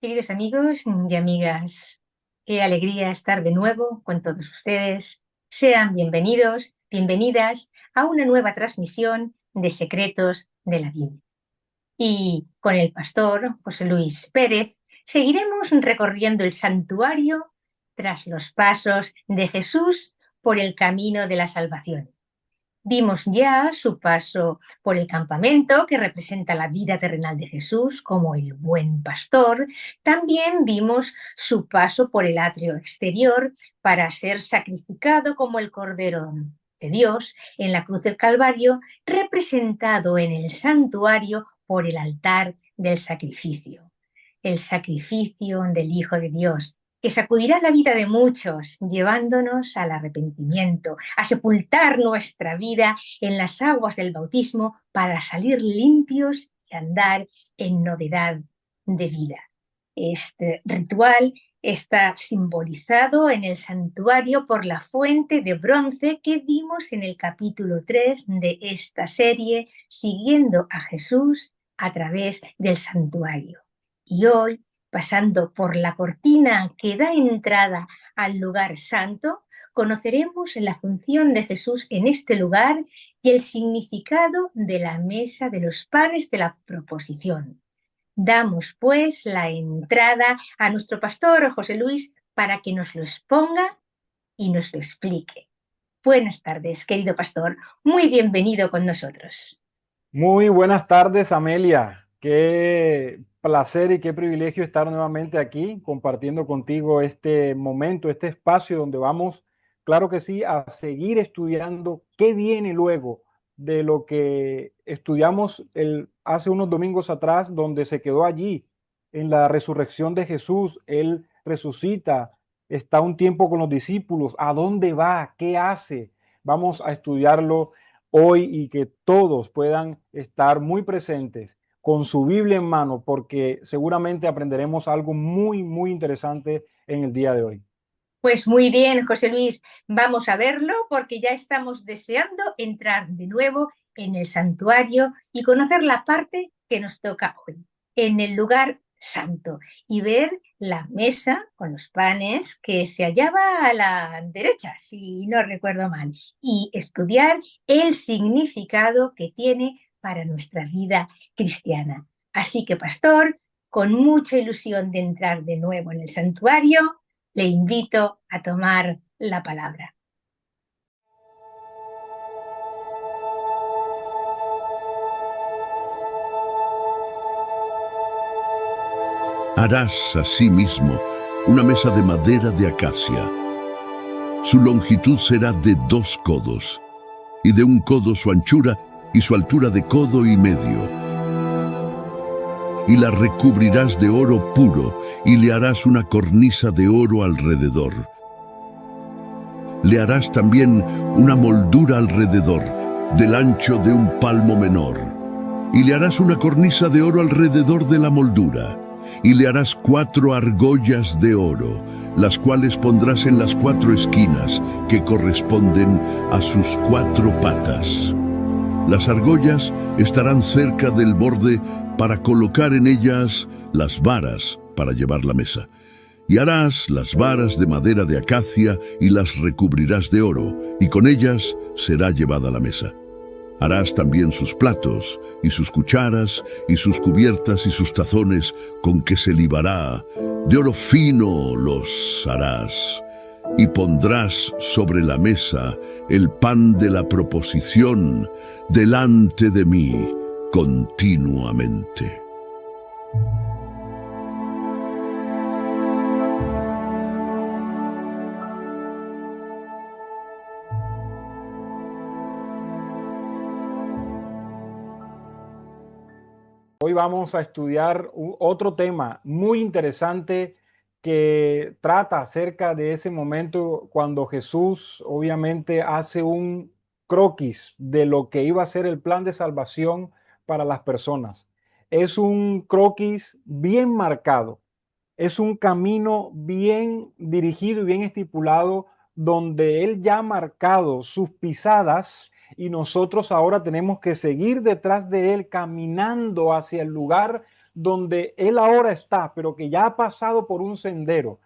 Queridos amigos y amigas, qué alegría estar de nuevo con todos ustedes. Sean bienvenidos, bienvenidas a una nueva transmisión de Secretos de la Biblia. Y con el pastor José Luis Pérez seguiremos recorriendo el santuario tras los pasos de Jesús por el camino de la salvación. Vimos ya su paso por el campamento, que representa la vida terrenal de Jesús como el buen pastor. También vimos su paso por el atrio exterior para ser sacrificado como el Cordero de Dios en la cruz del Calvario, representado en el santuario por el altar del sacrificio. El sacrificio del Hijo de Dios, que sacudirá la vida de muchos, llevándonos al arrepentimiento, a sepultar nuestra vida en las aguas del bautismo para salir limpios y andar en novedad de vida. Este ritual está simbolizado en el santuario por la fuente de bronce que vimos en el capítulo 3 de esta serie, siguiendo a Jesús a través del santuario. Y hoy, pasando por la cortina que da entrada al lugar santo, conoceremos la función de Jesús en este lugar y el significado de la mesa de los panes de la proposición. Damos, pues, la entrada a nuestro pastor José Luis para que nos lo exponga y nos lo explique. Buenas tardes, querido pastor. Muy bienvenido con nosotros. Muy buenas tardes, Amelia. Qué placer y qué privilegio estar nuevamente aquí compartiendo contigo este momento, este espacio donde vamos, claro que sí, a seguir estudiando qué viene luego de lo que estudiamos hace unos domingos atrás, donde se quedó allí en la resurrección de Jesús. Él resucita, está un tiempo con los discípulos. ¿A dónde va? ¿Qué hace? Vamos a estudiarlo hoy y que todos puedan estar muy presentes con su Biblia en mano, porque seguramente aprenderemos algo muy, muy interesante en el día de hoy. Pues muy bien, José Luis, vamos a verlo porque ya estamos deseando entrar de nuevo en el santuario y conocer la parte que nos toca hoy, en el lugar santo, y ver la mesa con los panes que se hallaba a la derecha, si no recuerdo mal, y estudiar el significado que tiene para nuestra vida cristiana. Así que, pastor, con mucha ilusión de entrar de nuevo en el santuario, le invito a tomar la palabra. Harás asimismo una mesa de madera de acacia. Su longitud será de 2 codos, y de 1 codo su anchura, y su altura de codo y medio. Y la recubrirás de oro puro, y le harás una cornisa de oro alrededor. Le harás también una moldura alrededor, del ancho de 1 palmo menor. Y le harás una cornisa de oro alrededor de la moldura. Y le harás 4 argollas de oro, las cuales pondrás en las 4 esquinas, que corresponden a sus 4 patas. Las argollas estarán cerca del borde para colocar en ellas las varas para llevar la mesa. Y harás las varas de madera de acacia y las recubrirás de oro, y con ellas será llevada la mesa. Harás también sus platos, y sus cucharas, y sus cubiertas, y sus tazones, con que se libará. De oro fino los harás. Y pondrás sobre la mesa el pan de la proposición delante de mí continuamente. hoy vamos a estudiar otro tema muy interesante que trata acerca de ese momento cuando Jesús obviamente hace un croquis de lo que iba a ser el plan de salvación para las personas. Es un croquis bien marcado, es un camino bien dirigido y bien estipulado donde Él ya ha marcado sus pisadas y nosotros ahora tenemos que seguir detrás de Él caminando hacia el lugar donde Él ahora está, pero que ya ha pasado por un sendero.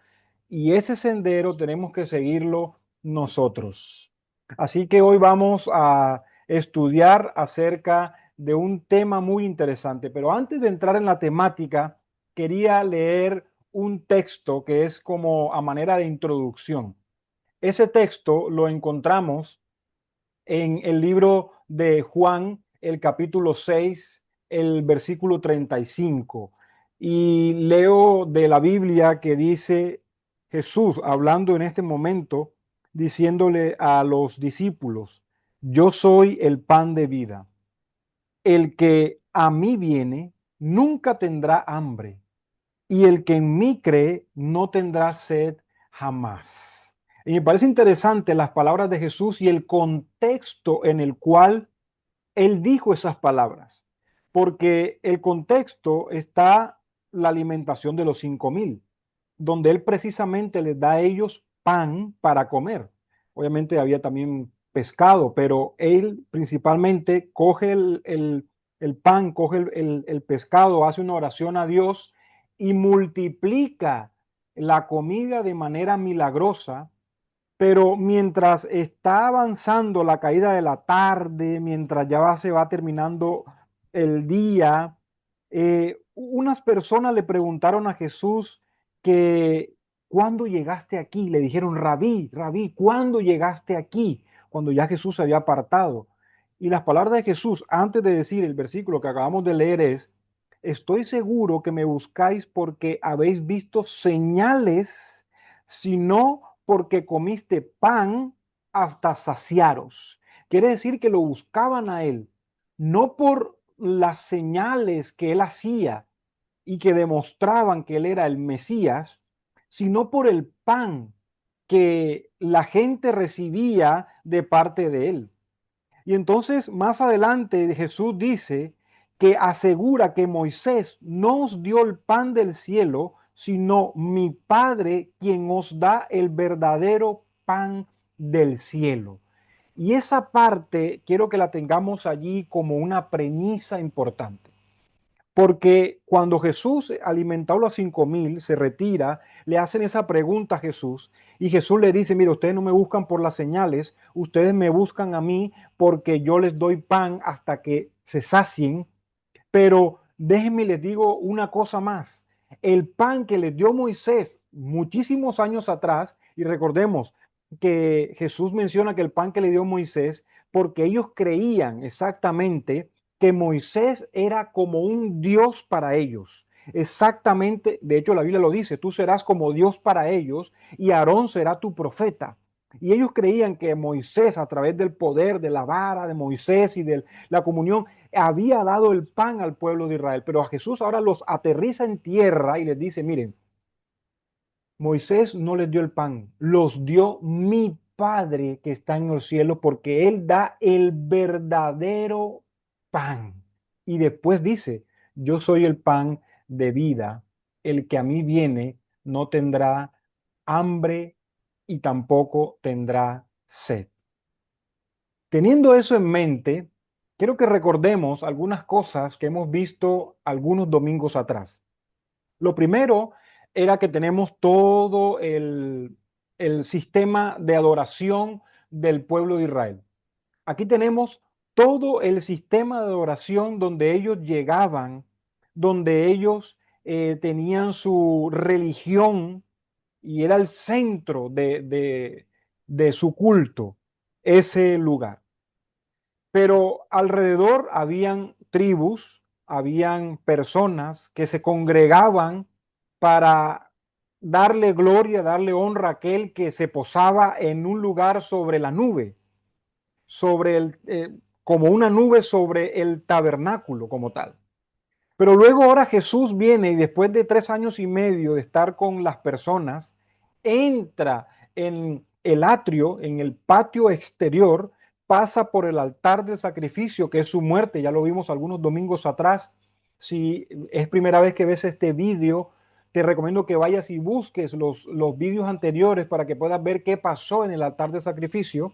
Y ese sendero tenemos que seguirlo nosotros. Así que hoy vamos a estudiar acerca de un tema muy interesante. Pero antes de entrar en la temática, quería leer un texto que es como a manera de introducción. Ese texto lo encontramos en el libro de Juan, el capítulo 6, el versículo 35. Y leo de la Biblia que dice Jesús hablando en este momento, diciéndole a los discípulos, yo soy el pan de vida. El que a mí viene nunca tendrá hambre y el que en mí cree no tendrá sed jamás. Y me parece interesante las palabras de Jesús y el contexto en el cual él dijo esas palabras, porque el contexto está la alimentación de los 5,000, donde él precisamente les da a ellos pan para comer. Obviamente había también pescado, pero él principalmente coge el pan, coge el pescado, hace una oración a Dios y multiplica la comida de manera milagrosa. Pero mientras está avanzando la caída de la tarde, mientras se va terminando el día, unas personas le preguntaron a Jesús que ¿cuándo llegaste aquí? Le dijeron, Rabí, Rabí, ¿cuándo llegaste aquí? Cuando ya Jesús se había apartado. Y las palabras de Jesús, antes de decir el versículo que acabamos de leer es, estoy seguro que me buscáis porque habéis visto señales, sino porque comiste pan hasta saciaros. Quiere decir que lo buscaban a él, no por las señales que él hacía y que demostraban que él era el Mesías, sino por el pan que la gente recibía de parte de él. Y entonces más adelante Jesús dice que asegura que Moisés no os dio el pan del cielo, sino mi Padre quien os da el verdadero pan del cielo. Y esa parte quiero que la tengamos allí como una premisa importante. Porque cuando Jesús alimentó a los 5,000, se retira, le hacen esa pregunta a Jesús y Jesús le dice, mire, ustedes no me buscan por las señales, ustedes me buscan a mí porque yo les doy pan hasta que se sacien, pero déjenme les digo una cosa más. El pan que les dio Moisés muchísimos años atrás, y recordemos que Jesús menciona que el pan que le dio Moisés, porque ellos creían exactamente que Moisés era como un Dios para ellos. Exactamente, de hecho la Biblia lo dice, tú serás como Dios para ellos y Aarón será tu profeta. Y ellos creían que Moisés, a través del poder de la vara de Moisés y de la comunión, había dado el pan al pueblo de Israel. Pero a Jesús ahora los aterriza en tierra y les dice, miren, Moisés no les dio el pan, los dio mi Padre que está en los cielos, porque Él da el verdadero pan. Y después dice, yo soy el pan de vida, el que a mí viene no tendrá hambre y tampoco tendrá sed. Teniendo eso en mente, quiero que recordemos algunas cosas que hemos visto algunos domingos atrás. Lo primero era que tenemos todo el sistema de adoración del pueblo de Israel. Aquí tenemos todo el sistema de adoración donde ellos llegaban, donde ellos tenían su religión y era el centro de su culto, ese lugar. Pero alrededor habían tribus, habían personas que se congregaban para darle gloria, darle honra a aquel que se posaba en un lugar sobre la nube, como una nube sobre el tabernáculo como tal. Pero luego ahora Jesús viene y después de 3 años y medio de estar con las personas, entra en el atrio, en el patio exterior, pasa por el altar del sacrificio, que es su muerte. Ya lo vimos algunos domingos atrás. Si es primera vez que ves este vídeo, te recomiendo que vayas y busques los vídeos anteriores para que puedas ver qué pasó en el altar del sacrificio.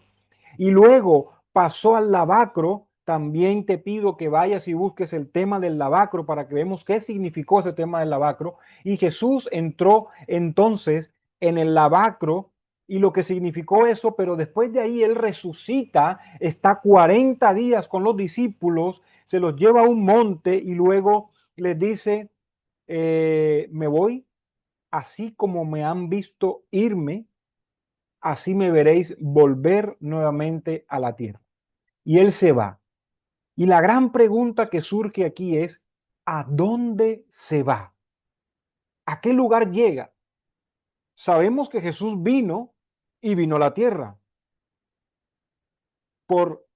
Y luego pasó al lavacro. También te pido que vayas y busques el tema del lavacro para que veamos qué significó ese tema del lavacro. Y Jesús entró entonces en el lavacro y lo que significó eso, pero después de ahí él resucita, está 40 días con los discípulos, se los lleva a un monte y luego les dice, me voy, así como me han visto irme, así me veréis volver nuevamente a la tierra. Y él se va. Y la gran pregunta que surge aquí es, ¿a dónde se va? ¿A qué lugar llega? Sabemos que Jesús vino y vino a la tierra. Por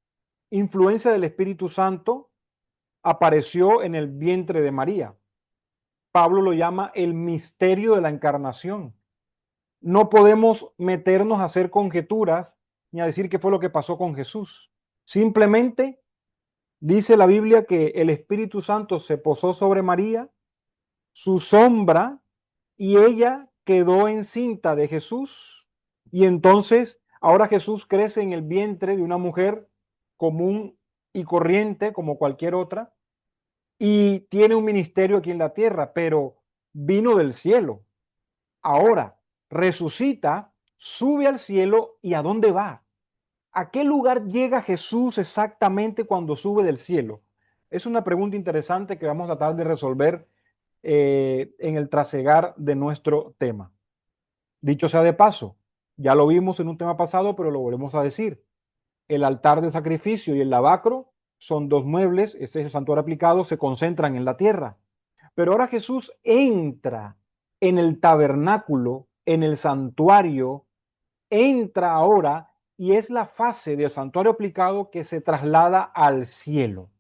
influencia del Espíritu Santo, apareció en el vientre de María. Pablo lo llama el misterio de la encarnación. No podemos meternos a hacer conjeturas ni a decir qué fue lo que pasó con Jesús. Simplemente dice la Biblia que el Espíritu Santo se posó sobre María, su sombra, y ella quedó encinta de Jesús. Y entonces ahora Jesús crece en el vientre de una mujer común y corriente como cualquier otra y tiene un ministerio aquí en la tierra, pero vino del cielo. Ahora resucita, sube al cielo, ¿y a dónde va? ¿A qué lugar llega Jesús exactamente cuando sube del cielo? Es una pregunta interesante que vamos a tratar de resolver en el trasegar de nuestro tema. Dicho sea de paso, ya lo vimos en un tema pasado, pero lo volvemos a decir. El altar de sacrificio y el lavacro son dos muebles, ese es el santuario aplicado, se concentran en la tierra. Pero ahora Jesús entra en el tabernáculo, en el santuario, entra ahora y es la fase del santuario aplicado que se traslada al cielo.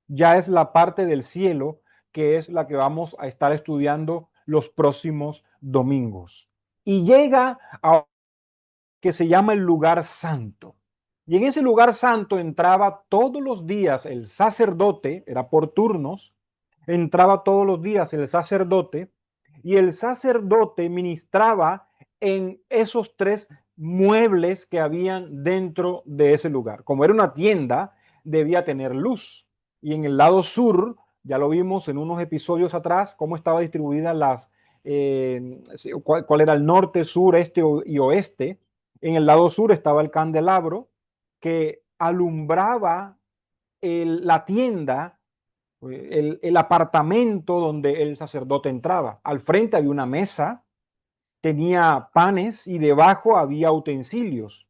Ya es la parte del cielo que es la que vamos a estar estudiando los próximos domingos. Y llega a que se llama el lugar santo. Y en ese lugar santo entraba todos los días el sacerdote, era por turnos, entraba todos los días el sacerdote y el sacerdote ministraba en esos tres muebles que habían dentro de ese lugar. Como era una tienda, debía tener luz. Y en el lado sur, ya lo vimos en unos episodios atrás, cómo estaba distribuida cuál era el norte, sur, este y oeste. En el lado sur estaba el candelabro que alumbraba la tienda, el apartamento donde el sacerdote entraba. Al frente había una mesa, tenía panes y debajo había utensilios.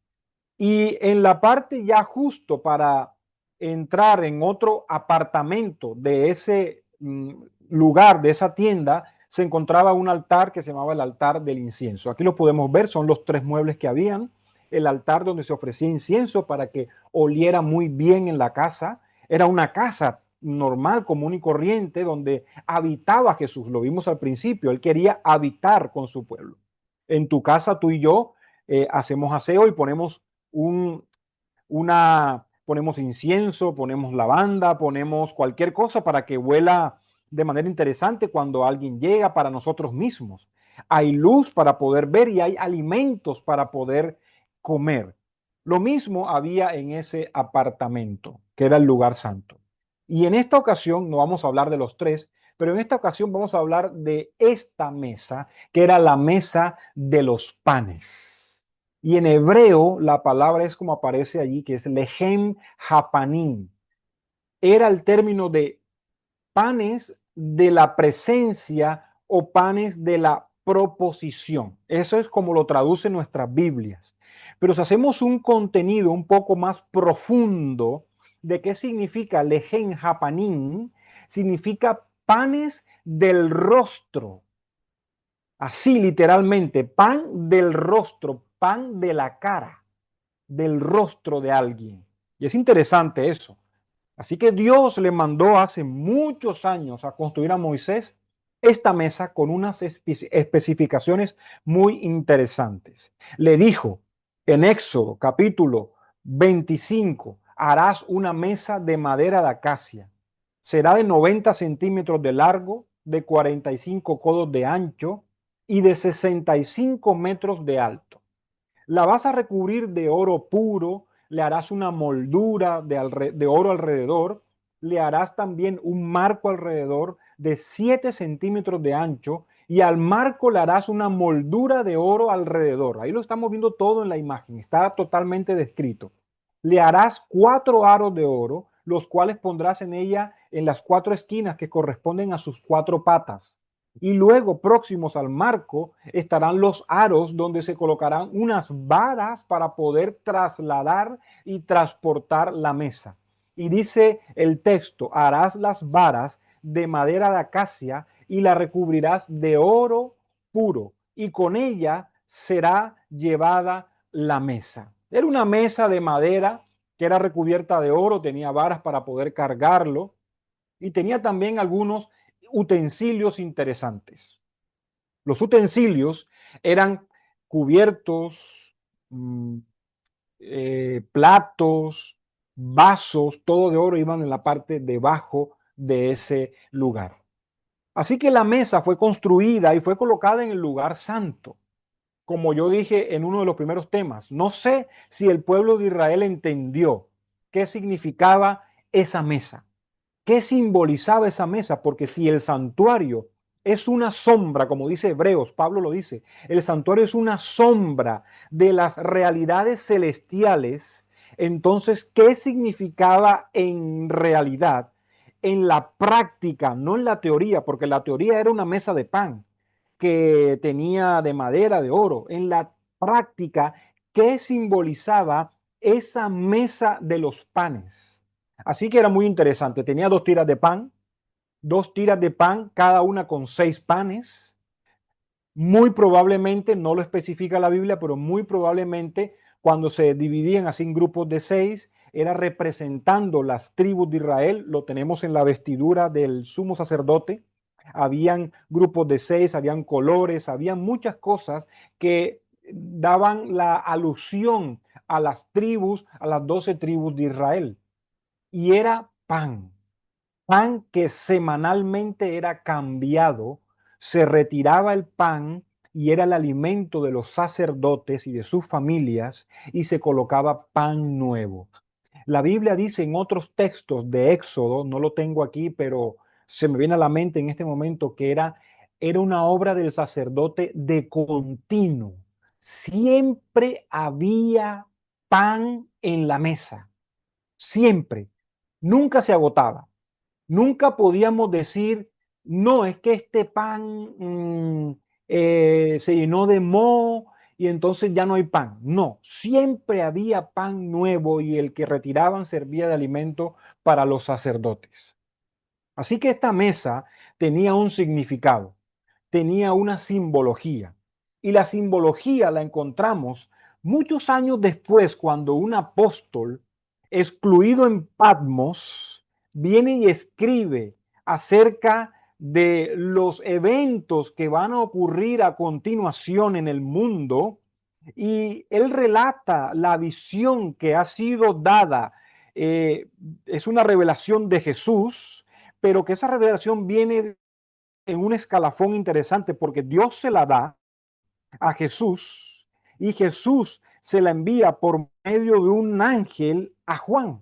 Y en la parte ya justo para entrar en otro apartamento de ese lugar, de esa tienda, se encontraba un altar que se llamaba el altar del incienso. Aquí lo podemos ver, son los tres muebles que habían. El altar donde se ofrecía incienso para que oliera muy bien en la casa. Era una casa normal, común y corriente, donde habitaba Jesús. Lo vimos al principio, él quería habitar con su pueblo. En tu casa, tú y yo hacemos aseo y ponemos ponemos incienso, ponemos lavanda, ponemos cualquier cosa para que huela de manera interesante cuando alguien llega, para nosotros mismos. Hay luz para poder ver y hay alimentos para poder comer. Lo mismo había en ese apartamento, que era el lugar santo. Y en esta ocasión no vamos a hablar de los tres, pero en esta ocasión vamos a hablar de esta mesa, que era la mesa de los panes. Y en hebreo la palabra es como aparece allí, que es lehem hapanim. Era el término de panes de la presencia o panes de la proposición. Eso es como lo traducen nuestras Biblias. Pero si hacemos un contenido un poco más profundo de qué significa lehem hapanim, significa panes del rostro. Así literalmente, pan del rostro, pan de la cara, del rostro de alguien. Y es interesante eso. Así que Dios le mandó hace muchos años a construir a Moisés esta mesa con unas especificaciones muy interesantes. Le dijo en Éxodo capítulo 25, harás una mesa de madera de acacia. Será de 90 centímetros de largo, de 45 codos de ancho y de 65 metros de alto. La vas a recubrir de oro puro, le harás una moldura de oro alrededor, le harás también un marco alrededor de 7 centímetros de ancho y al marco le harás una moldura de oro alrededor. Ahí lo estamos viendo todo en la imagen, está totalmente descrito. Le harás 4 aros de oro, los cuales pondrás en ella en las 4 esquinas que corresponden a sus 4 patas. Y luego, próximos al marco, estarán los aros donde se colocarán unas varas para poder trasladar y transportar la mesa. Y dice el texto, harás las varas de madera de acacia y la recubrirás de oro puro, y con ella será llevada la mesa. Era una mesa de madera que era recubierta de oro, tenía varas para poder cargarlo y tenía también algunos utensilios interesantes. Los utensilios eran cubiertos, platos, vasos, todo de oro iban en la parte debajo de ese lugar. Así que la mesa fue construida y fue colocada en el lugar santo. Como yo dije en uno de los primeros temas, no sé si el pueblo de Israel entendió qué significaba esa mesa. ¿Qué simbolizaba esa mesa? Porque si el santuario es una sombra, como dice Hebreos, Pablo lo dice, el santuario es una sombra de las realidades celestiales, entonces, ¿qué significaba en realidad, en la práctica, no en la teoría? Porque la teoría era una mesa de pan que tenía de madera, de oro. En la práctica, ¿qué simbolizaba esa mesa de los panes? Así que era muy interesante. Tenía 2 tiras de pan, cada una con 6 panes. Muy probablemente, no lo especifica la Biblia, pero muy probablemente cuando se dividían así en grupos de 6, era representando las tribus de Israel. Lo tenemos en la vestidura del sumo sacerdote. Habían grupos de 6, habían colores, habían muchas cosas que daban la alusión a las tribus, a las 12 tribus de Israel. Y era pan que semanalmente era cambiado, se retiraba el pan y era el alimento de los sacerdotes y de sus familias y se colocaba pan nuevo. La Biblia dice en otros textos de Éxodo, no lo tengo aquí, pero se me viene a la mente en este momento que era una obra del sacerdote de continuo. Siempre había pan en la mesa, siempre, nunca se agotaba. Nunca podíamos decir, no, es que este pan se llenó de moho y entonces ya no hay pan. No, siempre había pan nuevo y el que retiraban servía de alimento para los sacerdotes. Así que esta mesa tenía un significado, tenía una simbología. Y la simbología la encontramos muchos años después cuando un apóstol excluido en Patmos viene y escribe acerca de los eventos que van a ocurrir a continuación en el mundo y él relata la visión que ha sido dada. Es una revelación de Jesús, pero que esa revelación viene en un escalafón interesante porque Dios se la da a Jesús y Jesús se la envía por medio de un ángel a Juan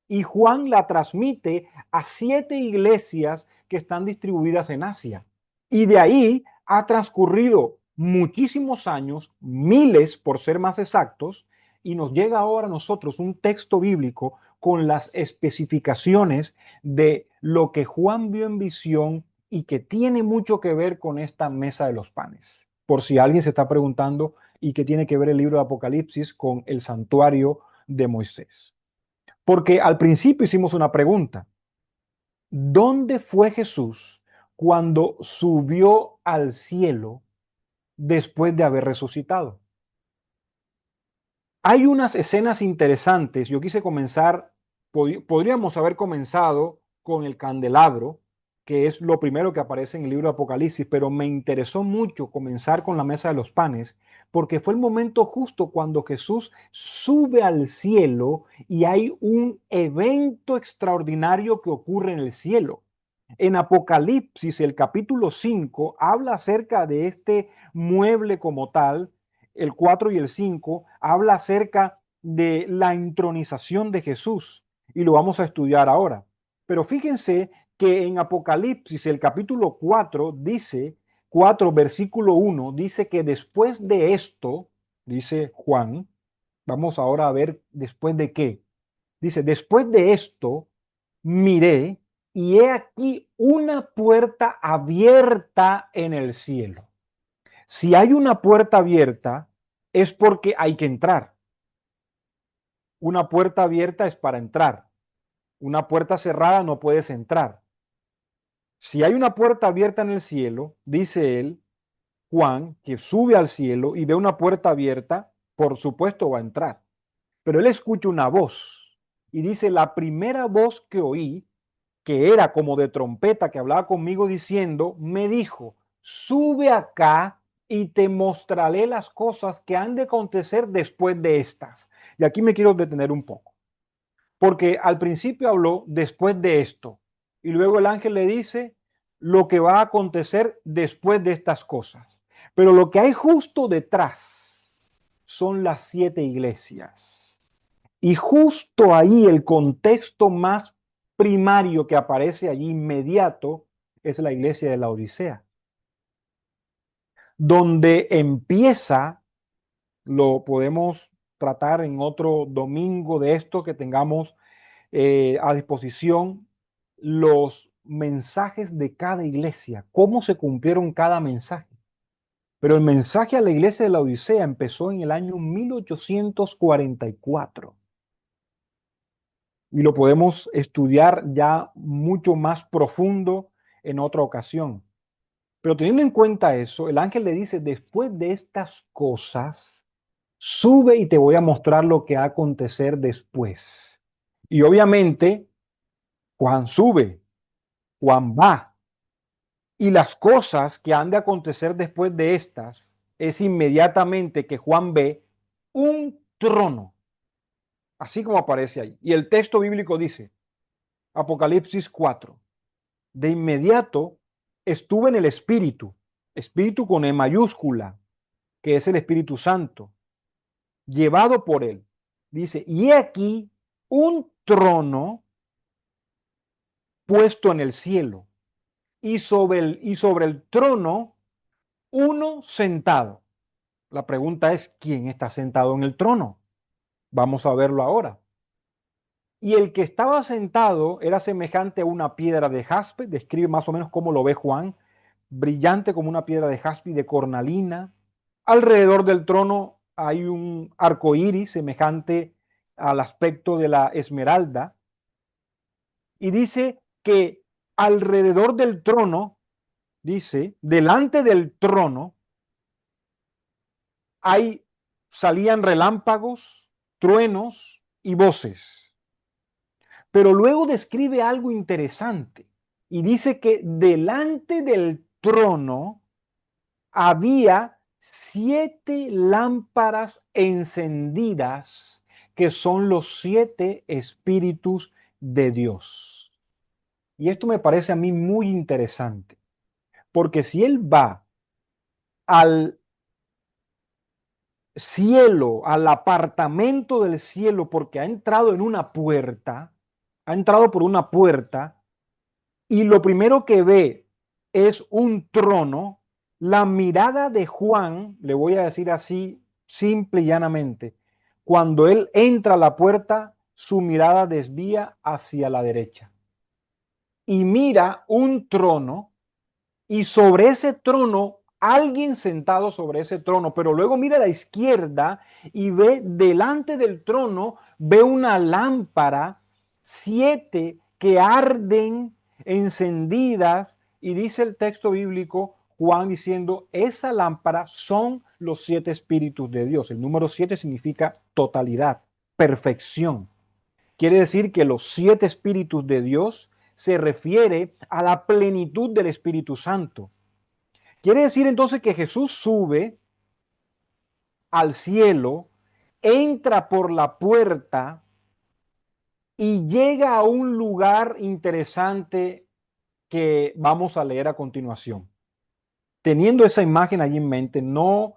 y Juan la transmite a 7 iglesias que están distribuidas en Asia. Y de ahí ha transcurrido muchísimos años, miles por ser más exactos, y nos llega ahora a nosotros un texto bíblico con las especificaciones de lo que Juan vio en visión y que tiene mucho que ver con esta mesa de los panes. Por si alguien se está preguntando y qué tiene que ver el libro de Apocalipsis con el santuario de Moisés. Porque al principio hicimos una pregunta. ¿Dónde fue Jesús cuando subió al cielo después de haber resucitado? Hay unas escenas interesantes. Yo quise comenzar Podríamos haber comenzado con el candelabro, que es lo primero que aparece en el libro de Apocalipsis, pero me interesó mucho comenzar con la mesa de los panes, porque fue el momento justo cuando Jesús sube al cielo y hay un evento extraordinario que ocurre en el cielo. En Apocalipsis, el capítulo 5 habla acerca de este mueble como tal. El 4 y el 5 habla acerca de la entronización de Jesús y lo vamos a estudiar ahora. Pero fíjense que en Apocalipsis, el capítulo 4 dice, 4 versículo 1, dice que después de esto, dice Juan, vamos ahora a ver después de qué. Dice, después de esto, miré y he aquí una puerta abierta en el cielo. Si hay una puerta abierta, es porque hay que entrar. Una puerta abierta es para entrar. Una puerta cerrada no puedes entrar. Si hay una puerta abierta en el cielo, dice él, Juan, que sube al cielo y ve una puerta abierta, por supuesto va a entrar. Pero él escucha una voz y dice, la primera voz que oí, que era como de trompeta que hablaba conmigo diciendo, me dijo, sube acá y te mostraré las cosas que han de acontecer después de estas. Y aquí me quiero detener un poco, porque al principio habló después de esto, y luego el ángel le dice lo que va a acontecer después de estas cosas. Pero lo que hay justo detrás son las 7 iglesias. Y justo ahí el contexto más primario que aparece allí inmediato es la iglesia de la Odisea, donde empieza, lo podemos tratar en otro domingo de esto que tengamos a disposición, los mensajes de cada iglesia, cómo se cumplieron cada mensaje. Pero el mensaje a la iglesia de la Odisea empezó en el año 1844 y lo podemos estudiar ya mucho más profundo en otra ocasión. Pero teniendo en cuenta eso, el ángel le dice, después de estas cosas, sube y te voy a mostrar lo que va a acontecer después. Y obviamente, Juan sube, Juan va. Y las cosas que han de acontecer después de estas es inmediatamente que Juan ve un trono, así como aparece ahí. Y el texto bíblico dice, Apocalipsis 4, de inmediato estuve en el Espíritu, Espíritu con E mayúscula, que es el Espíritu Santo, llevado por él. Dice, y he aquí un trono puesto en el cielo, y sobre el trono uno sentado. La pregunta es, ¿quién está sentado en el trono? Vamos a verlo ahora. Y el que estaba sentado era semejante a una piedra de jaspe, describe más o menos cómo lo ve Juan, brillante como una piedra de jaspe y de cornalina. Alrededor del trono hay un arco iris semejante al aspecto de la esmeralda. Y dice que alrededor del trono, dice, delante del trono, salían relámpagos, truenos y voces. Pero luego describe algo interesante y dice que delante del trono había 7 lámparas encendidas, que son los 7 espíritus de Dios. Y esto me parece a mí muy interesante, porque si él va al cielo, al apartamento del cielo, porque ha entrado en una puerta, ha entrado por una puerta, y lo primero que ve es un trono, la mirada de Juan, le voy a decir así, simple y llanamente, cuando él entra a la puerta, su mirada desvía hacia la derecha y mira un trono, y sobre ese trono alguien sentado sobre ese trono, pero luego mira a la izquierda y ve delante del trono, ve una lámpara, 7 que arden encendidas, y dice el texto bíblico, Juan diciendo, esa lámpara son los 7 espíritus de Dios. El número 7 significa totalidad, perfección. quiere decir que los 7 espíritus de Dios se refiere a la plenitud del Espíritu Santo. Quiere decir entonces que Jesús sube al cielo, entra por la puerta y llega a un lugar interesante que vamos a leer a continuación. Teniendo esa imagen allí en mente, no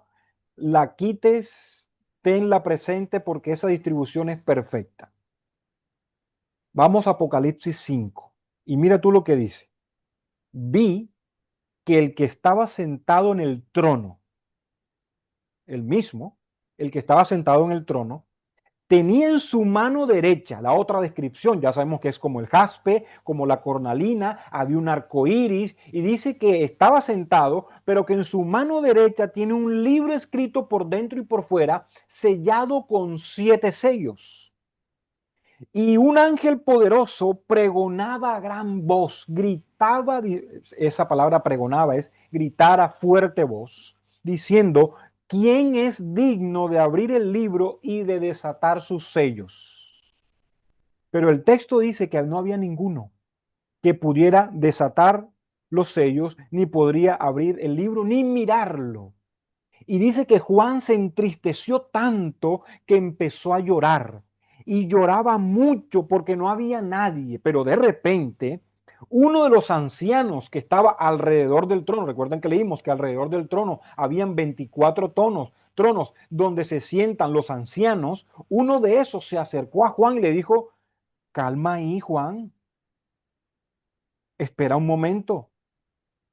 la quites, tenla presente porque esa distribución es perfecta. Vamos a Apocalipsis 5 y mira tú lo que dice. Vi que el que estaba sentado en el trono, el mismo, el que estaba sentado en el trono, tenía en su mano derecha, la otra descripción, ya sabemos que es como el jaspe, como la cornalina, había un arco iris, y dice que estaba sentado, pero que en su mano derecha tiene un libro escrito por dentro y por fuera, sellado con 7 sellos. Y un ángel poderoso pregonaba a gran voz, gritaba, esa palabra pregonaba es gritar a fuerte voz, diciendo: ¿quién es digno de abrir el libro y de desatar sus sellos? Pero el texto dice que no había ninguno que pudiera desatar los sellos, ni podría abrir el libro, ni mirarlo. Y dice que Juan se entristeció tanto que empezó a llorar. Y lloraba mucho porque no había nadie. Pero de repente, uno de los ancianos que estaba alrededor del trono, recuerden que leímos que alrededor del trono habían 24 tronos donde se sientan los ancianos, uno de esos se acercó a Juan y le dijo: calma ahí, Juan, espera un momento.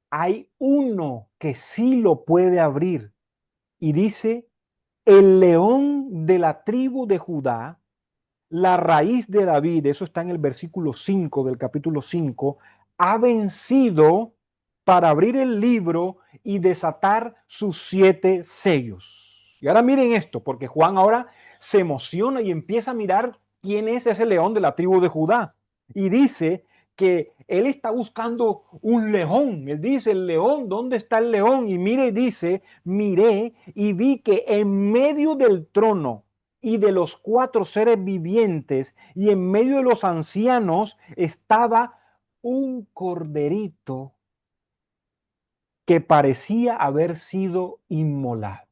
Hay uno que sí lo puede abrir. Y dice: el león de la tribu de Judá, la raíz de David, eso está en el versículo 5 del capítulo 5, ha vencido para abrir el libro y desatar sus 7 sellos. Y ahora miren esto, porque Juan ahora se emociona y empieza a mirar quién es ese león de la tribu de Judá. Y dice que él está buscando un león. Él dice: el león, ¿dónde está el león? Y mire, dice: miré y vi que en medio del trono y de los 4 seres vivientes y en medio de los ancianos estaba un corderito que parecía haber sido inmolado.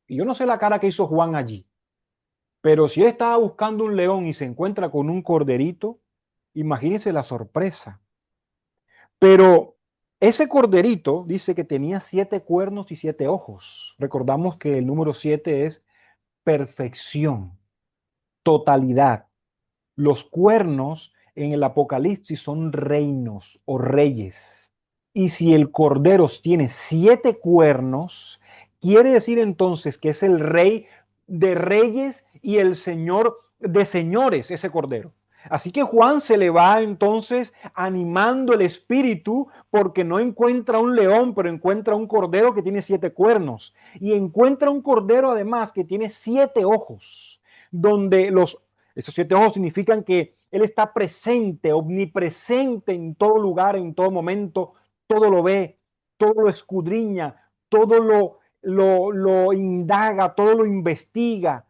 Y yo no sé la cara que hizo Juan allí, pero si él estaba buscando un león y se encuentra con un corderito, imagínense la sorpresa. Pero ese corderito dice que tenía 7 cuernos y 7 ojos. Recordamos que el número 7 es perfección, totalidad. Los cuernos en el Apocalipsis son reinos o reyes. Y si el cordero tiene 7 cuernos, quiere decir entonces que es el rey de reyes y el señor de señores, ese cordero. Así que Juan se le va entonces animando el espíritu porque no encuentra un león, pero encuentra un cordero que tiene 7 cuernos. Y encuentra un cordero además que tiene 7 ojos, donde esos 7 ojos significan que Él está presente, omnipresente en todo lugar, en todo momento, todo lo ve, todo lo escudriña, todo lo indaga, todo lo investiga.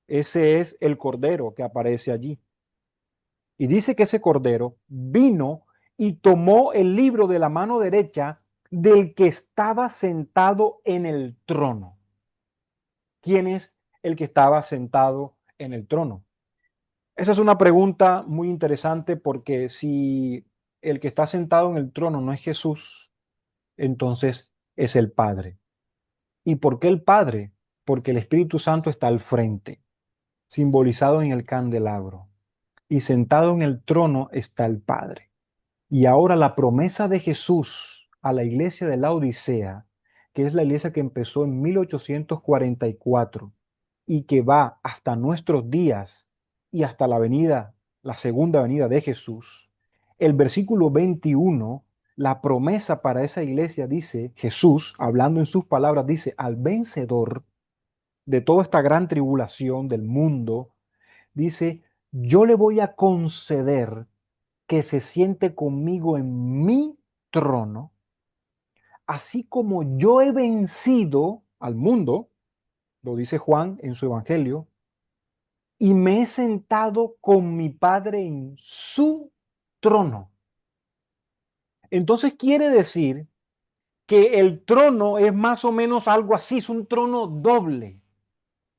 Ese es el cordero que aparece allí. Y dice que ese cordero vino y tomó el libro de la mano derecha del que estaba sentado en el trono. ¿Quién es el que estaba sentado en el trono? Esa es una pregunta muy interesante porque si el que está sentado en el trono no es Jesús, entonces es el Padre. ¿Y por qué el Padre? Porque el Espíritu Santo está al frente, simbolizado en el candelabro. Y sentado en el trono está el Padre. Y ahora la promesa de Jesús a la iglesia de la Odisea, que es la iglesia que empezó en 1844 y que va hasta nuestros días y hasta la segunda venida de Jesús. El versículo 21, la promesa para esa iglesia dice, Jesús, hablando en sus palabras, dice: al vencedor de toda esta gran tribulación del mundo, dice: yo le voy a conceder que se siente conmigo en mi trono, así como yo he vencido al mundo, lo dice Juan en su evangelio, y me he sentado con mi Padre en su trono. Entonces quiere decir que el trono es más o menos algo así, es un trono doble,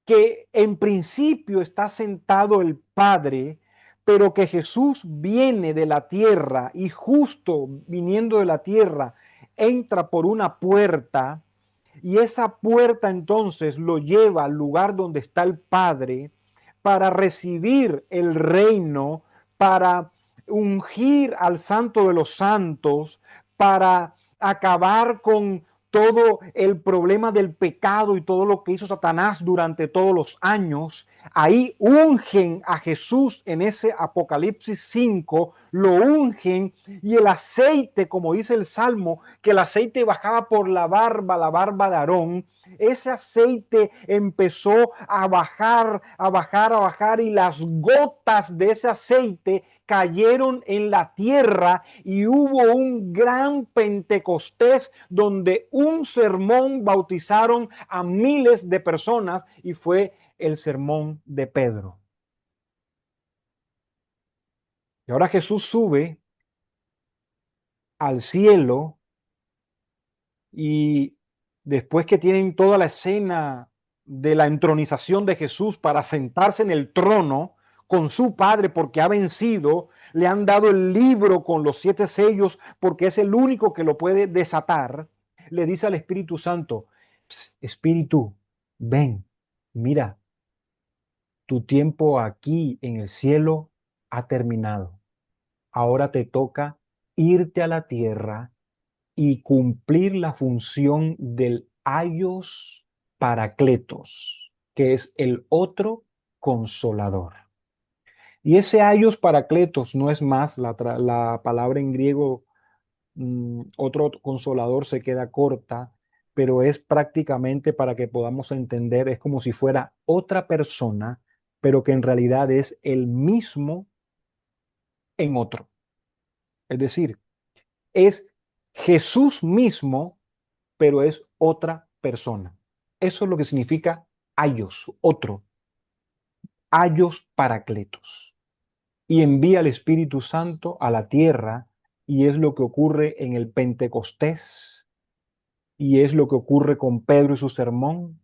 que en principio está sentado el Padre, pero que Jesús viene de la tierra y justo viniendo de la tierra entra por una puerta y esa puerta entonces lo lleva al lugar donde está el Padre para recibir el reino, para ungir al Santo de los Santos, para acabar con todo el problema del pecado y todo lo que hizo Satanás durante todos los años. Ahí ungen a Jesús en ese Apocalipsis 5, lo ungen y el aceite, como dice el Salmo, que el aceite bajaba por la barba de Aarón, ese aceite empezó a bajar, a bajar, a bajar y las gotas de ese aceite cayeron en la tierra y hubo un gran Pentecostés donde un sermón bautizaron a miles de personas y fue el sermón de Pedro. Y ahora Jesús sube al cielo y después que tienen toda la escena de la entronización de Jesús para sentarse en el trono con su Padre porque ha vencido, le han dado el libro con los 7 sellos porque es el único que lo puede desatar, le dice al Espíritu Santo, Espíritu, ven, mira, tu tiempo aquí en el cielo ha terminado. Ahora te toca irte a la tierra y cumplir la función del Aios Paracletos, que es el otro consolador. Y ese Aios Paracletos no es más, la palabra en griego, otro consolador se queda corta, pero es prácticamente para que podamos entender, es como si fuera otra persona, pero que en realidad es el mismo en otro. Es decir, es Jesús mismo, pero es otra persona. Eso es lo que significa Aios, otro. Aios Paracletos. Y envía el Espíritu Santo a la tierra, y es lo que ocurre en el Pentecostés, y es lo que ocurre con Pedro y su sermón.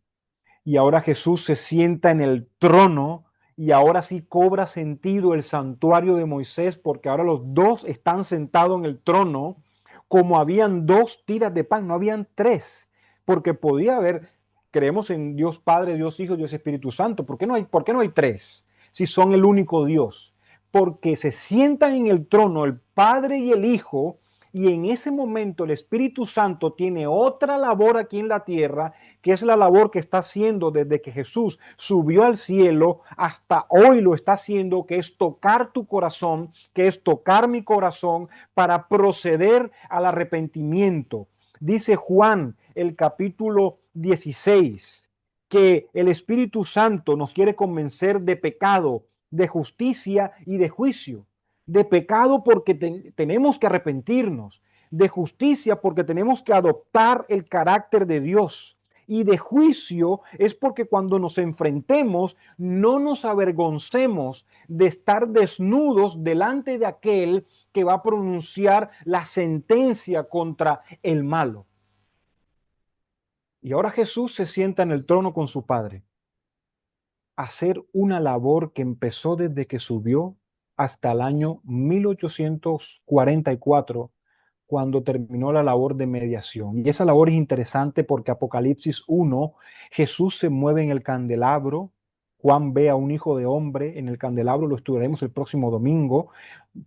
Y ahora Jesús se sienta en el trono, y ahora sí cobra sentido el santuario de Moisés, porque ahora los dos están sentados en el trono, como habían 2 tiras de pan, no habían 3, porque podía haber, creemos en Dios Padre, Dios Hijo, Dios Espíritu Santo, por qué no hay 3 si son el único Dios? Porque se sientan en el trono el Padre y el Hijo, y en ese momento el Espíritu Santo tiene otra labor aquí en la tierra, que es la labor que está haciendo desde que Jesús subió al cielo hasta hoy lo está haciendo, que es tocar tu corazón, que es tocar mi corazón para proceder al arrepentimiento. Dice Juan, el capítulo 16, que el Espíritu Santo nos quiere convencer de pecado, de justicia y de juicio. De pecado porque tenemos que arrepentirnos, de justicia porque tenemos que adoptar el carácter de Dios, y de juicio es porque cuando nos enfrentemos no nos avergoncemos de estar desnudos delante de aquel que va a pronunciar la sentencia contra el malo. Y ahora Jesús se sienta en el trono con su Padre a hacer una labor que empezó desde que subió hasta el año 1844, cuando terminó la labor de mediación. Y esa labor es interesante porque Apocalipsis 1, Jesús se mueve en el candelabro, Juan ve a un hijo de hombre en el candelabro, lo estudiaremos el próximo domingo,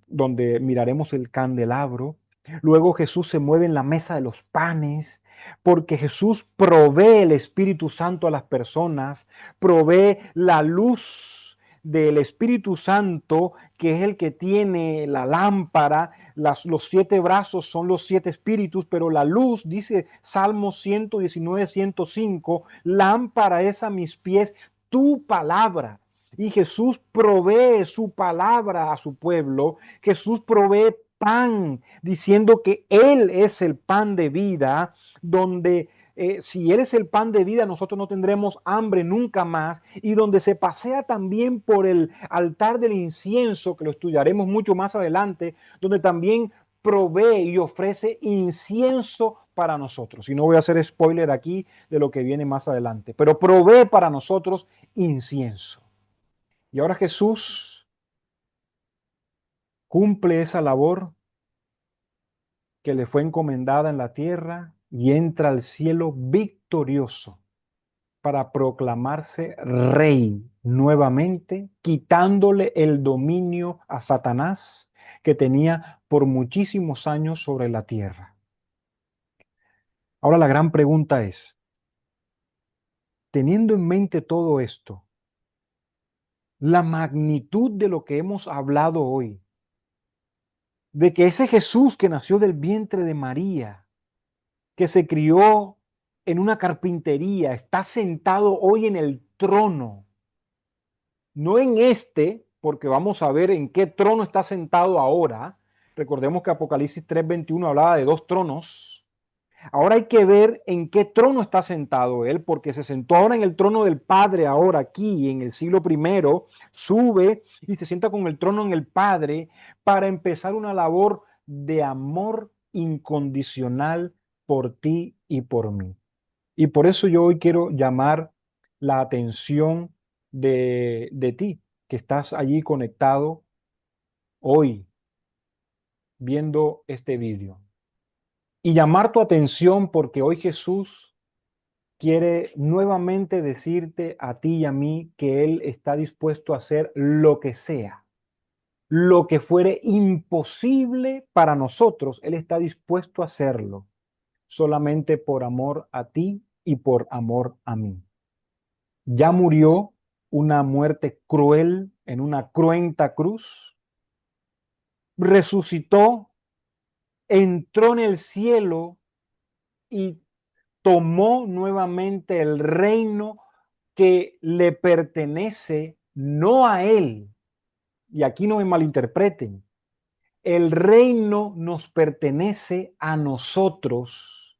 donde miraremos el candelabro. Luego Jesús se mueve en la mesa de los panes, porque Jesús provee el Espíritu Santo a las personas, provee la luz del Espíritu Santo, que es el que tiene la lámpara. Los 7 brazos son los 7 espíritus, pero la luz, dice Salmo 119, 105, lámpara es a mis pies tu palabra. Y Jesús provee su palabra a su pueblo. Jesús provee pan, diciendo que Él es el pan de vida, donde si Él es el pan de vida, nosotros no tendremos hambre nunca más. Y donde se pasea también por el altar del incienso, que lo estudiaremos mucho más adelante, donde también provee y ofrece incienso para nosotros. Y no voy a hacer spoiler aquí de lo que viene más adelante, pero provee para nosotros incienso. Y ahora Jesús cumple esa labor que le fue encomendada en la tierra y entra al cielo victorioso para proclamarse rey nuevamente, quitándole el dominio a Satanás que tenía por muchísimos años sobre la tierra. Ahora la gran pregunta es, teniendo en mente todo esto, la magnitud de lo que hemos hablado hoy, de que ese Jesús que nació del vientre de María, que se crió en una carpintería, está sentado hoy en el trono, no en este, porque vamos a ver en qué trono está sentado ahora. Recordemos que Apocalipsis 3:21 hablaba de 2 tronos. Ahora hay que ver en qué trono está sentado él, porque se sentó ahora en el trono del Padre, ahora aquí en el siglo I, sube y se sienta con el trono en el Padre para empezar una labor de amor incondicional por ti y por mí. Y por eso yo hoy quiero llamar la atención de ti, que estás allí conectado hoy viendo este vídeo. Y llamar tu atención porque hoy Jesús quiere nuevamente decirte a ti y a mí que Él está dispuesto a hacer lo que sea. Lo que fuere imposible para nosotros, Él está dispuesto a hacerlo solamente por amor a ti y por amor a mí. Ya murió una muerte cruel en una cruenta cruz, resucitó, entró en el cielo y tomó nuevamente el reino que le pertenece, no a él. Y aquí no me malinterpreten. El reino nos pertenece a nosotros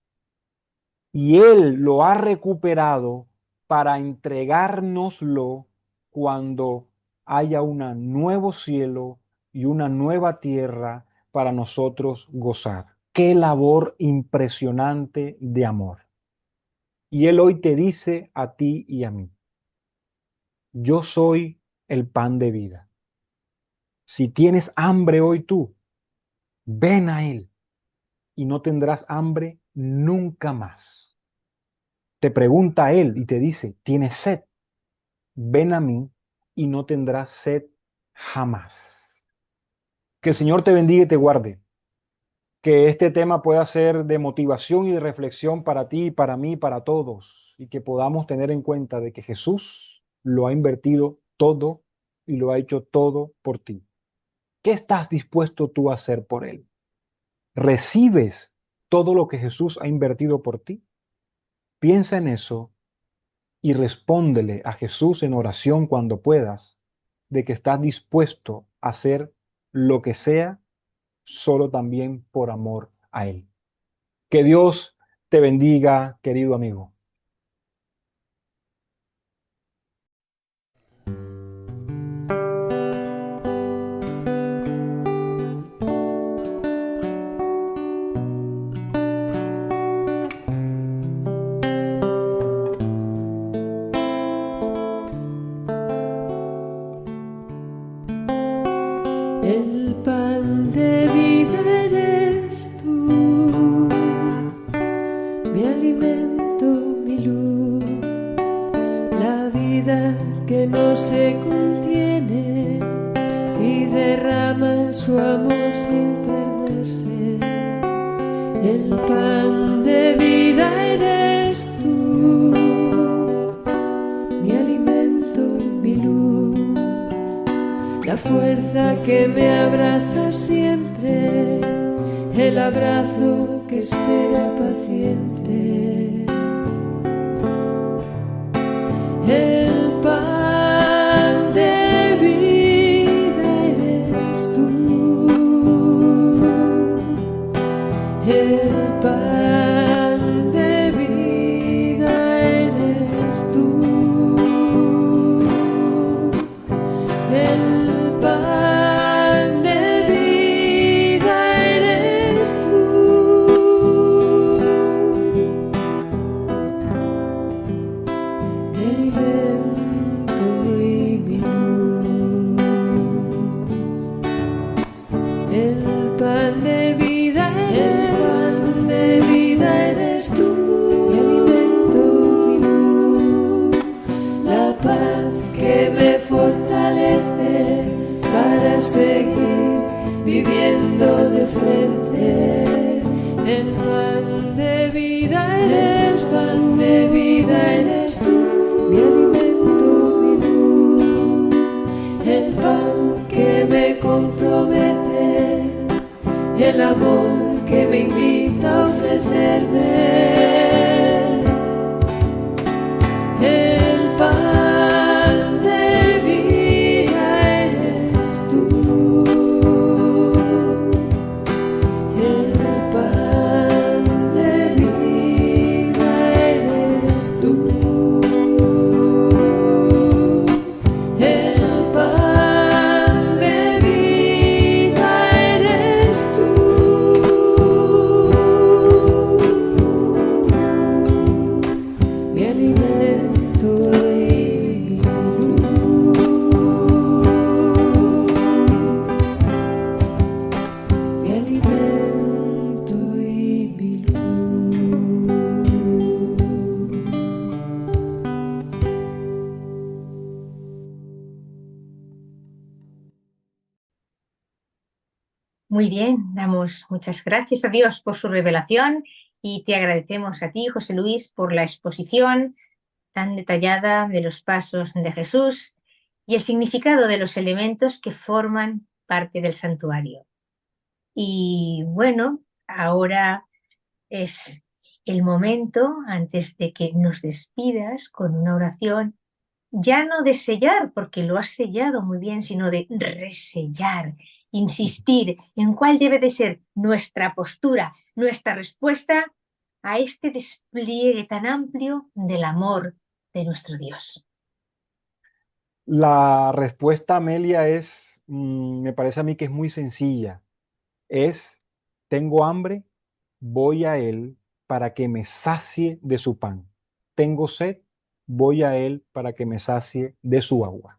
y él lo ha recuperado para entregárnoslo cuando haya un nuevo cielo y una nueva tierra para nosotros gozar. Qué labor impresionante de amor. Y Él hoy te dice a ti y a mí, yo soy el pan de vida. Si tienes hambre hoy tú, ven a Él y no tendrás hambre nunca más. Te pregunta Él y te dice, ¿tienes sed? Ven a mí y no tendrás sed jamás. Que el Señor te bendiga y te guarde. Que este tema pueda ser de motivación y de reflexión para ti, para mí, para todos, y que podamos tener en cuenta de que Jesús lo ha invertido todo y lo ha hecho todo por ti. ¿Qué estás dispuesto tú a hacer por Él? ¿Recibes todo lo que Jesús ha invertido por ti? Piensa en eso y respóndele a Jesús en oración cuando puedas, de que estás dispuesto a hacer lo que sea, solo también por amor a Él. Que Dios te bendiga, querido amigo. El pan de vida eres tú, mi alimento, mi luz, la vida que no se contiene y derrama su amor sin perderse. El pan de vida eres tú, mi alimento, mi luz, la fuerza que me abraza siempre, el abrazo que espera paciente. El pan de vida eres tú, el pan de vida. para seguir viviendo de frente. El pan de vida eres tú, pan de vida eres tú, mi alimento, mi luz. El pan que me compromete, el amor que me invita a ofrecerme. El pan de vida eres tú. El pan de vida eres tú. El pan de vida eres tú. Mi alimento y mi luz. Mi alimento y mi luz. Muy bien, damos muchas gracias a Dios por su revelación y te agradecemos a ti, José Luis, por la exposición tan detallada de los pasos de Jesús y el significado de los elementos que forman parte del santuario. Y bueno, ahora es el momento, antes de que nos despidas con una oración, ya no de sellar, porque lo has sellado muy bien, sino de resellar, insistir en cuál debe de ser nuestra postura, nuestra respuesta a este despliegue tan amplio del amor de nuestro Dios. La respuesta, Amelia, es, me parece a mí que es muy sencilla. Es, tengo hambre, voy a Él para que me sacie de su pan. Tengo sed, voy a Él para que me sacie de su agua.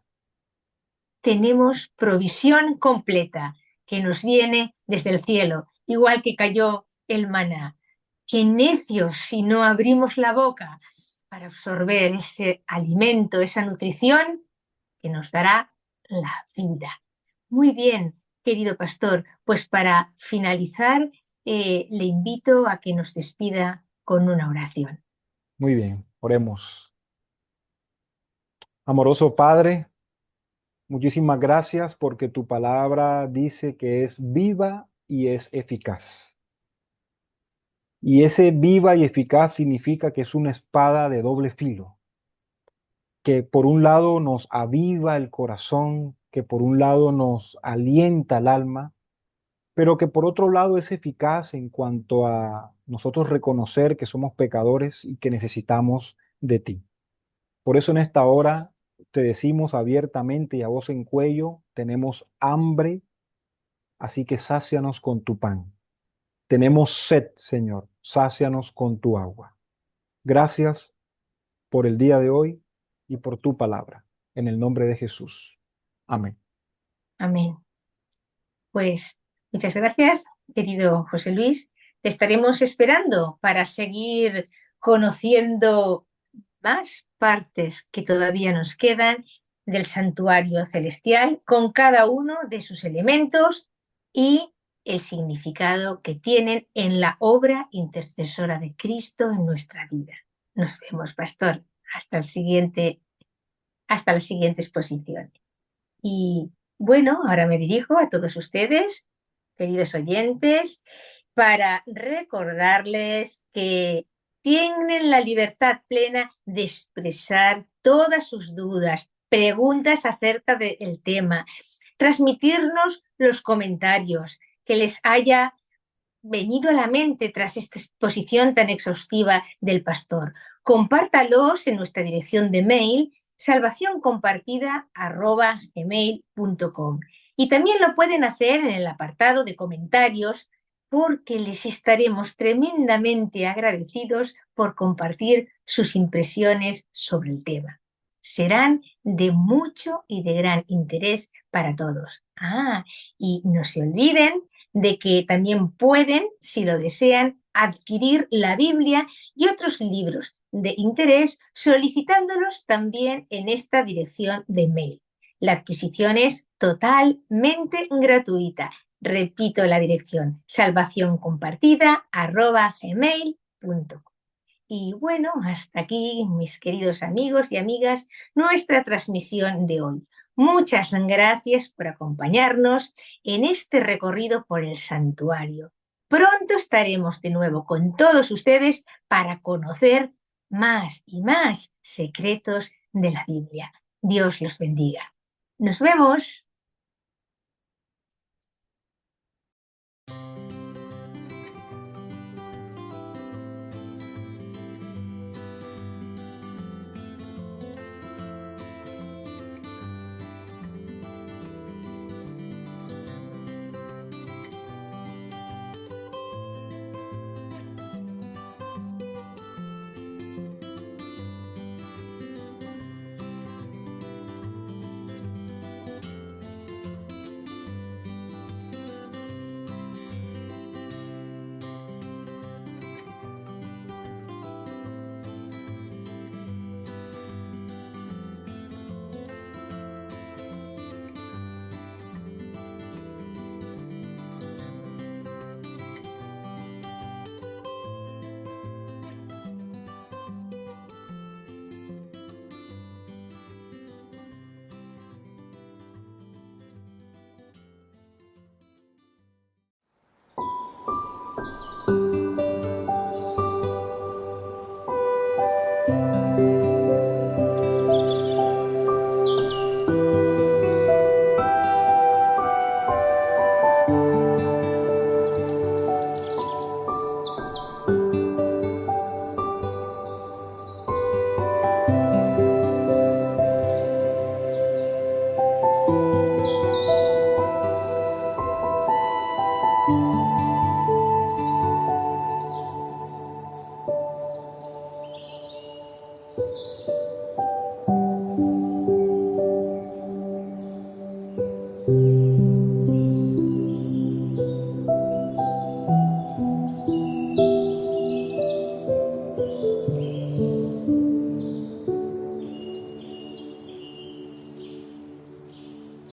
Tenemos provisión completa que nos viene desde el cielo, igual que cayó el maná. Qué necios si no abrimos la boca para absorber ese alimento, esa nutrición que nos dará la vida. Muy bien, querido pastor, pues para finalizar, le invito a que nos despida con una oración. Muy bien, oremos. Amoroso Padre, muchísimas gracias porque tu palabra dice que es viva y es eficaz. Y ese viva y eficaz significa que es una espada de doble filo, que por un lado nos aviva el corazón, que por un lado nos alienta el alma, pero que por otro lado es eficaz en cuanto a nosotros reconocer que somos pecadores y que necesitamos de ti. Por eso en esta hora te decimos abiertamente y a voz en cuello, tenemos hambre, así que sácianos con tu pan. Tenemos sed, Señor, sácianos con tu agua. Gracias por el día de hoy y por tu palabra. En el nombre de Jesús. Amén. Amén. Pues muchas gracias, querido José Luis. Te estaremos esperando para seguir conociendo más partes que todavía nos quedan del santuario celestial, con cada uno de sus elementos y el significado que tienen en la obra intercesora de Cristo en nuestra vida. Nos vemos, pastor. Hasta la siguiente exposición. Y bueno, ahora me dirijo a todos ustedes, queridos oyentes, para recordarles que tienen la libertad plena de expresar todas sus dudas, preguntas acerca del tema, transmitirnos los comentarios que les haya venido a la mente tras esta exposición tan exhaustiva del pastor. Compártalos en nuestra dirección de mail salvacioncompartida@gmail.com y también lo pueden hacer en el apartado de comentarios porque les estaremos tremendamente agradecidos por compartir sus impresiones sobre el tema. Serán de mucho y de gran interés para todos. Y no se olviden de que también pueden, si lo desean, adquirir la Biblia y otros libros de interés solicitándolos también en esta dirección de mail. La adquisición es totalmente gratuita. Repito la dirección: salvacioncompartida@gmail.com. Y bueno, hasta aquí, mis queridos amigos y amigas, nuestra transmisión de hoy. Muchas gracias por acompañarnos en este recorrido por el santuario. Pronto estaremos de nuevo con todos ustedes para conocer más y más secretos de la Biblia. Dios los bendiga. Nos vemos.